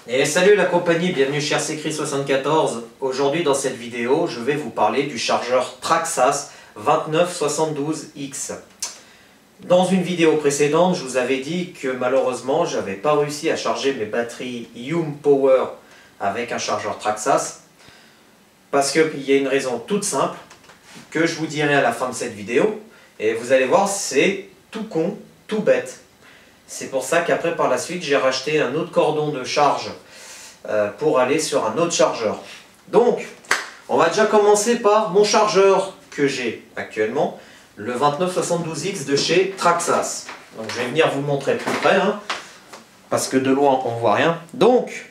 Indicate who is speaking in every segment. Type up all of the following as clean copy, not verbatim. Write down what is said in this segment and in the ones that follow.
Speaker 1: Et salut la compagnie, bienvenue chez RCCry74. Aujourd'hui dans cette vidéo, je vais vous parler du chargeur Traxxas 2972X. Dans une vidéo précédente, je vous avais dit que malheureusement, j'avais pas réussi à charger mes batteries Yum Power avec un chargeur Traxxas. Parce qu'il y a une raison toute simple, que je vous dirai à la fin de cette vidéo. Et vous allez voir, c'est tout con, tout bête. C'est pour ça qu'après, par la suite, j'ai racheté un autre cordon de charge pour aller sur un autre chargeur. Donc, on va déjà commencer par mon chargeur que j'ai actuellement, le 2972X de chez Traxxas. Donc, je vais venir vous montrer plus près, parce que de loin, on ne voit rien. Donc,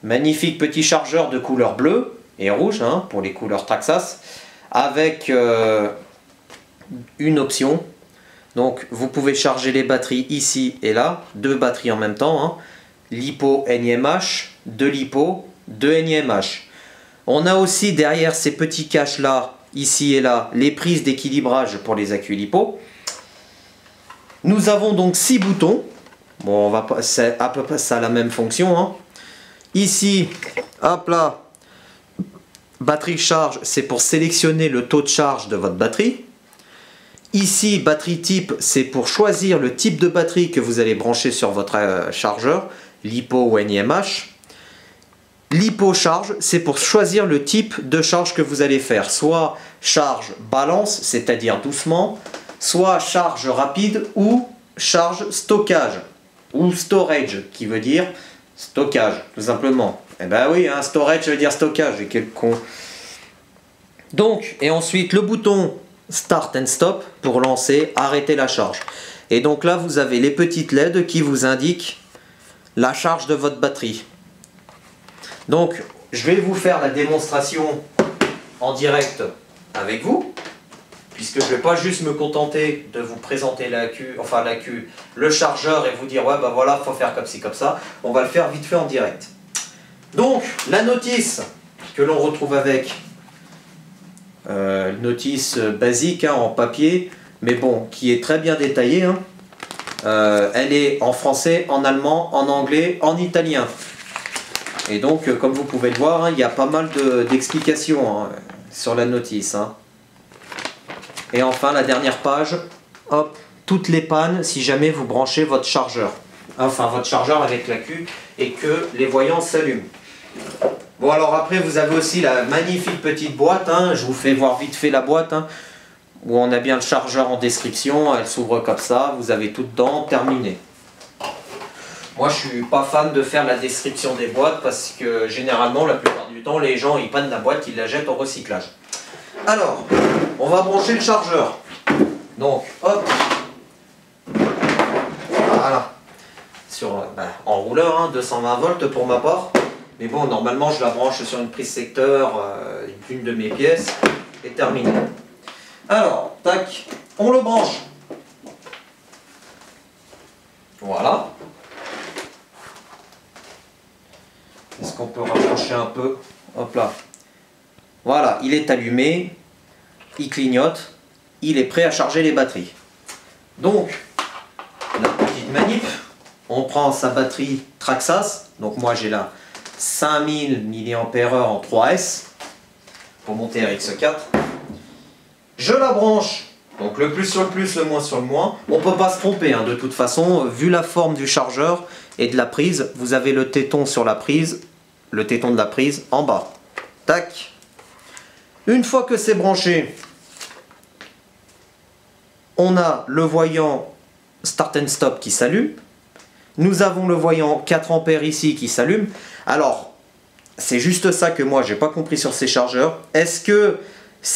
Speaker 1: magnifique petit chargeur de couleur bleue et rouge, pour les couleurs Traxxas, avec une option. Donc vous pouvez charger les batteries ici et là, deux batteries en même temps, LiPo NiMH, deux LiPo, deux NiMH. On a aussi derrière ces petits caches là, ici et là, les prises d'équilibrage pour les accus LiPo. Nous avons donc 6 boutons. Bon, c'est à peu près ça la même fonction. Ici, hop là, batterie charge, c'est pour sélectionner le taux de charge de votre batterie. Ici, batterie type, c'est pour choisir le type de batterie que vous allez brancher sur votre chargeur, LiPo ou NiMH. LiPo charge, c'est pour choisir le type de charge que vous allez faire. Soit charge balance, c'est-à-dire doucement, soit charge rapide ou charge stockage, ou storage, qui veut dire stockage, tout simplement. Eh ben oui, storage veut dire stockage, et quel con. Donc, et ensuite, le bouton Start and Stop pour lancer, arrêter la charge. Et donc là, vous avez les petites LED qui vous indiquent la charge de votre batterie. Donc, je vais vous faire la démonstration en direct avec vous, puisque je ne vais pas juste me contenter de vous présenter le chargeur et vous dire ouais bah voilà, faut faire comme ci comme ça. On va le faire vite fait en direct. Donc, la notice que l'on retrouve avec notice basique en papier, mais bon, qui est très bien détaillée. Elle est en français, en allemand, en anglais, en italien. Et donc, comme vous pouvez le voir, il y a pas mal d'explications sur la notice. Et enfin, la dernière page, hop, toutes les pannes si jamais vous branchez votre chargeur. Enfin, votre chargeur avec l'accu et que les voyants s'allument. Bon, alors après vous avez aussi la magnifique petite boîte, je vous fais voir vite fait la boîte, où on a bien le chargeur en description, elle s'ouvre comme ça, vous avez tout dedans, terminé. Moi je suis pas fan de faire la description des boîtes parce que généralement la plupart du temps les gens ils prennent la boîte, ils la jettent au recyclage. Alors, on va brancher le chargeur. Donc, hop, voilà, en rouleur, 220 volts pour ma part. Mais bon, normalement, je la branche sur une prise secteur d'une de mes pièces et terminé. Alors, tac, on le branche. Voilà. Est-ce qu'on peut rapprocher un peu? Hop là. Voilà, il est allumé, il clignote, il est prêt à charger les batteries. Donc, la petite manip, on prend sa batterie Traxxas. Donc moi, j'ai là 5000 mAh en 3S pour monter RX4. Je la branche, donc le plus sur le plus, le moins sur le moins. On ne peut pas se tromper, de toute façon, vu la forme du chargeur et de la prise, vous avez le téton sur la prise, le téton de la prise en bas. Tac. Une fois que c'est branché, on a le voyant Start and Stop qui s'allume. Nous avons le voyant 4 ampères ici qui s'allume. Alors, c'est juste ça que moi, j'ai pas compris sur ces chargeurs. Est-ce que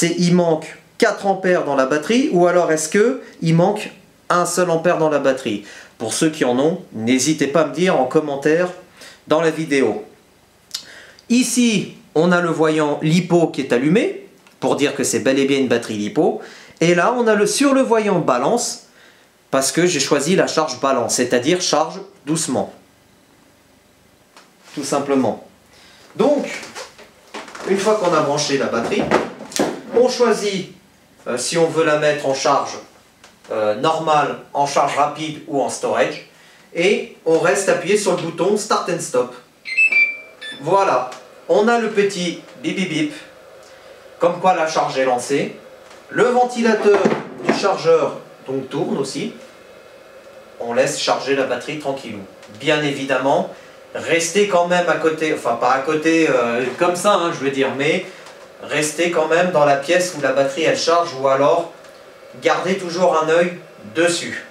Speaker 1: il manque 4 ampères dans la batterie ou alors est-ce qu'il manque un seul ampère dans la batterie? Pour ceux qui en ont, n'hésitez pas à me dire en commentaire dans la vidéo. Ici, on a le voyant LiPo qui est allumé pour dire que c'est bel et bien une batterie LiPo. Et là, on a sur le voyant balance parce que j'ai choisi la charge balance, c'est-à-dire charge doucement. Tout simplement. Donc, une fois qu'on a branché la batterie, on choisit si on veut la mettre en charge normale, en charge rapide ou en storage. Et on reste appuyé sur le bouton Start and Stop. Voilà, on a le petit bip bip bip, comme quoi la charge est lancée. Le ventilateur du chargeur donc tourne aussi. On laisse charger la batterie tranquillou. Bien évidemment, restez quand même à côté, enfin pas à côté comme ça, hein, je veux dire, mais restez quand même dans la pièce où la batterie elle charge, ou alors gardez toujours un œil dessus.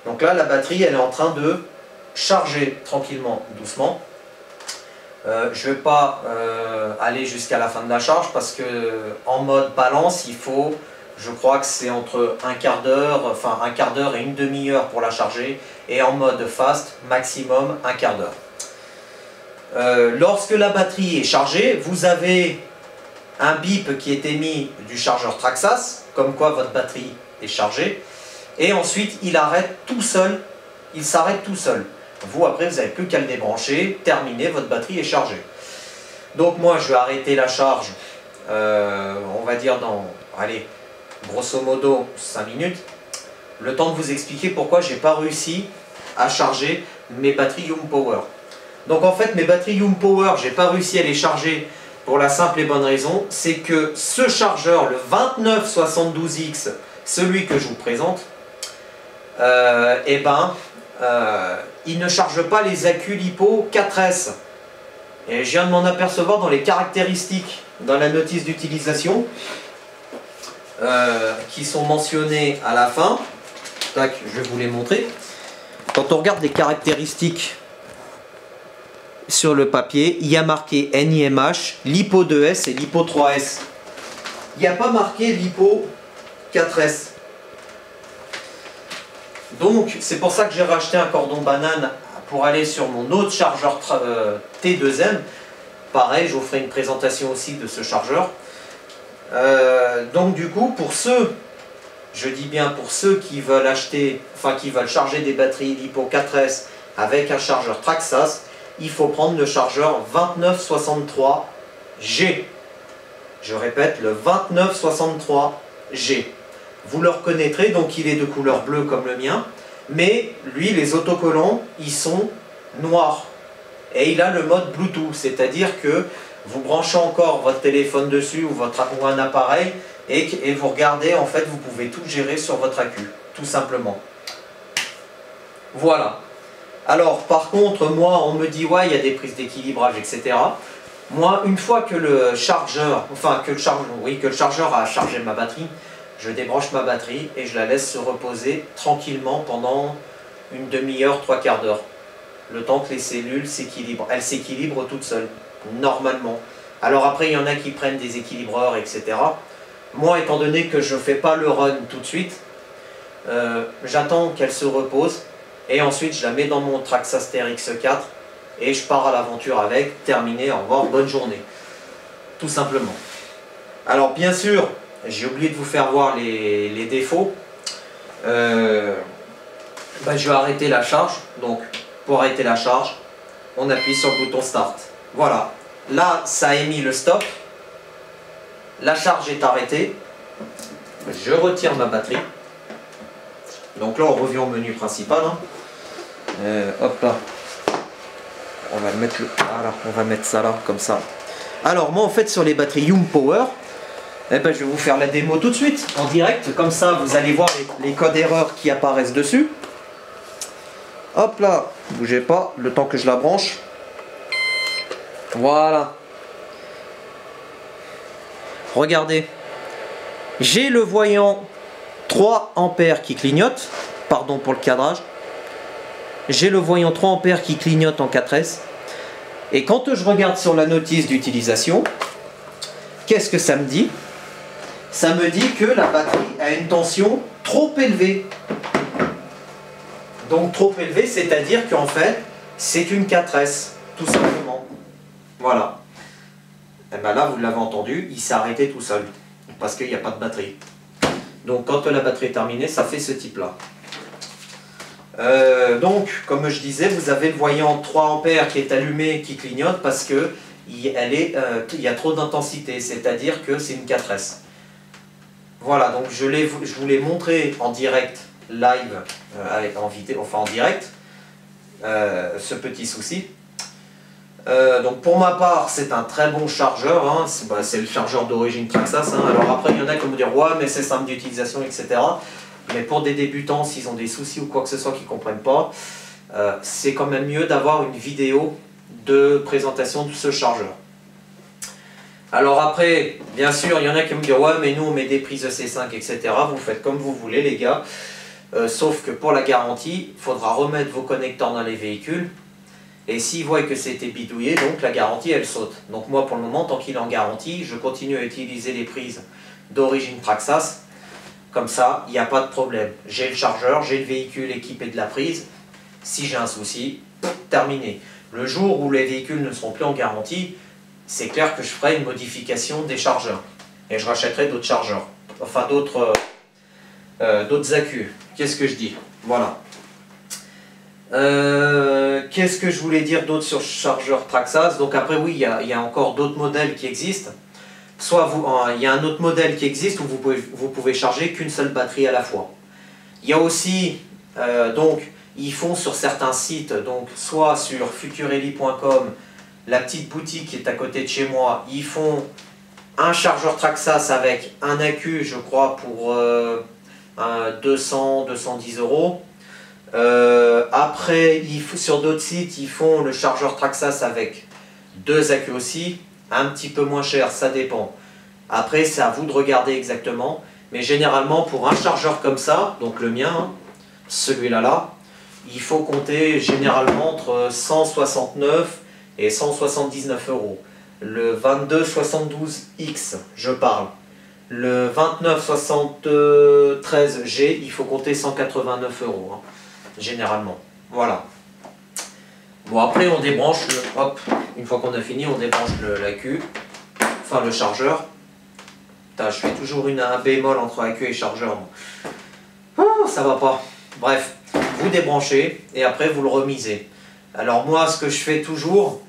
Speaker 1: Donc là, la batterie elle est en train de charger tranquillement, doucement. Je ne vais pas aller jusqu'à la fin de la charge parce que en mode balance, il faut, je crois que c'est entre un quart d'heure et une demi-heure pour la charger, et en mode fast, maximum un quart d'heure. Lorsque la batterie est chargée, vous avez un bip qui est émis du chargeur Traxas, comme quoi votre batterie est chargée, et ensuite il arrête tout seul, il s'arrête tout seul. Vous, après, vous n'avez plus qu'à le débrancher, terminé, votre batterie est chargée. Donc moi, je vais arrêter la charge, on va dire dans, allez, grosso modo, 5 minutes. Le temps de vous expliquer pourquoi j'ai pas réussi à charger mes batteries YouMpower. Donc en fait, mes batteries YouMpower, j'ai pas réussi à les charger pour la simple et bonne raison, c'est que ce chargeur, le 2972X, celui que je vous présente, il ne charge pas les accus LiPo 4S. Et je viens de m'en apercevoir dans les caractéristiques, dans la notice d'utilisation, qui sont mentionnées à la fin. Tac, je vais vous les montrer. Quand on regarde les caractéristiques sur le papier, il y a marqué NIMH, LiPo 2S et LiPo 3S. Il n'y a pas marqué LiPo 4S. Donc c'est pour ça que j'ai racheté un cordon banane pour aller sur mon autre chargeur T2M. Pareil, je vous ferai une présentation aussi de ce chargeur. Donc du coup, pour ceux, je dis bien pour ceux qui veulent acheter, enfin qui veulent charger des batteries LiPo 4S avec un chargeur Traxas, il faut prendre le chargeur 2963G. Je répète, le 2963G. Vous le reconnaîtrez, donc il est de couleur bleue comme le mien, mais lui, les autocollants, ils sont noirs. Et il a le mode Bluetooth, c'est-à-dire que vous branchez encore votre téléphone dessus ou un appareil, et vous regardez, en fait, vous pouvez tout gérer sur votre accu, tout simplement. Voilà. Alors, par contre, moi, on me dit, ouais, il y a des prises d'équilibrage, etc. Moi, une fois que le chargeur, que le chargeur a chargé ma batterie, je débranche ma batterie et je la laisse se reposer tranquillement pendant une demi-heure, trois quarts d'heure. Le temps que les cellules s'équilibrent. Elles s'équilibrent toutes seules, normalement. Alors après, il y en a qui prennent des équilibreurs, etc. Moi, étant donné que je ne fais pas le run tout de suite, j'attends qu'elle se repose et ensuite je la mets dans mon Traxas TRX4 et je pars à l'aventure avec. Terminé, au revoir, bonne journée. Tout simplement. Alors bien sûr, j'ai oublié de vous faire voir les défauts. Je vais arrêter la charge. Donc pour arrêter la charge, on appuie sur le bouton Start. Voilà. Là, ça a émis le stop. La charge est arrêtée. Je retire ma batterie. Donc là, on revient au menu principal. Hein. Hop là. On va mettre voilà, on va mettre ça là, comme ça. Alors moi, en fait, sur les batteries YouMpower, je vais vous faire la démo tout de suite, en direct. Comme ça, vous allez voir les codes erreurs qui apparaissent dessus. Hop là, bougez pas, le temps que je la branche. Voilà. Regardez. J'ai le voyant 3 ampères qui clignote. Pardon pour le cadrage. J'ai le voyant 3 ampères qui clignote en 4S. Et quand je regarde sur la notice d'utilisation, qu'est-ce que ça me dit? Ça me dit que la batterie a une tension trop élevée. Donc trop élevée, c'est-à-dire qu'en fait, c'est une 4S, tout simplement. Voilà. Et bien là, vous l'avez entendu, il s'est arrêté tout seul, parce qu'il n'y a pas de batterie. Donc quand la batterie est terminée, ça fait ce type-là. Donc, comme je disais, vous avez le voyant 3 ampères qui est allumé, qui clignote, parce que il y a trop d'intensité, c'est-à-dire que c'est une 4S. Voilà, donc je vous l'ai montré en direct, live, en direct, ce petit souci. Donc pour ma part, c'est un très bon chargeur, hein. C'est le chargeur d'origine Traxxas, hein. Alors après, il y en a qui vont me dire, ouais, mais c'est simple d'utilisation, etc. Mais pour des débutants, s'ils ont des soucis ou quoi que ce soit qu'ils ne comprennent pas, c'est quand même mieux d'avoir une vidéo de présentation de ce chargeur. Alors après, bien sûr, il y en a qui vont me dire, ouais, mais nous on met des prises EC5, etc. Vous faites comme vous voulez, les gars. Sauf que pour la garantie, il faudra remettre vos connecteurs dans les véhicules. Et s'ils voient que c'était bidouillé, donc la garantie elle saute. Donc moi pour le moment, tant qu'il est en garantie, je continue à utiliser les prises d'origine Traxxas. Comme ça, il n'y a pas de problème. J'ai le chargeur, j'ai le véhicule équipé de la prise. Si j'ai un souci, terminé. Le jour où les véhicules ne seront plus en garantie, c'est clair que je ferai une modification des chargeurs. Et je rachèterai d'autres chargeurs. Enfin d'autres accus. Qu'est-ce que je dis? Voilà. Qu'est-ce que je voulais dire d'autre sur le chargeur Traxxas? Donc après oui, il y a encore d'autres modèles qui existent. Soit il y a un autre modèle qui existe où vous pouvez charger qu'une seule batterie à la fois. Il y a aussi, donc ils font sur certains sites, donc soit sur futureli.com, la petite boutique qui est à côté de chez moi, ils font un chargeur Traxxas avec un accu, je crois, pour 200-210 euros. Après, sur d'autres sites, ils font le chargeur Traxxas avec deux accus aussi, un petit peu moins cher, ça dépend. Après, c'est à vous de regarder exactement. Mais généralement, pour un chargeur comme ça, donc le mien, hein, celui-là, il faut compter généralement entre 169 et 179 euros. Le 2272X, je parle. Le 2973G, il faut compter 189 euros, hein, généralement. Voilà. Bon, après, on débranche hop, une fois qu'on a fini, on débranche l'AQ, enfin le chargeur. Putain, je fais toujours un bémol entre AQ et chargeur. Oh, ça va pas. Bref, vous débranchez et après vous le remisez. Alors moi, ce que je fais toujours,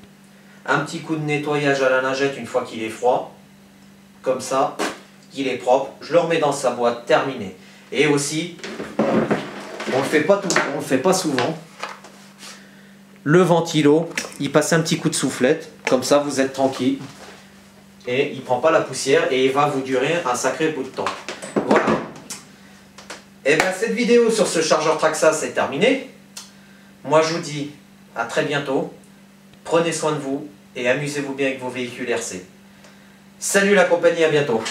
Speaker 1: un petit coup de nettoyage à la lingette une fois qu'il est froid. Comme ça, il est propre. Je le remets dans sa boîte, terminé. Et aussi, on le fait pas souvent. Le ventilo, il passe un petit coup de soufflette, comme ça vous êtes tranquille. Et il ne prend pas la poussière et il va vous durer un sacré bout de temps. Voilà. Et bien cette vidéo sur ce chargeur Traxxas est terminée. Moi je vous dis à très bientôt. Prenez soin de vous et amusez-vous bien avec vos véhicules RC. Salut la compagnie, à bientôt.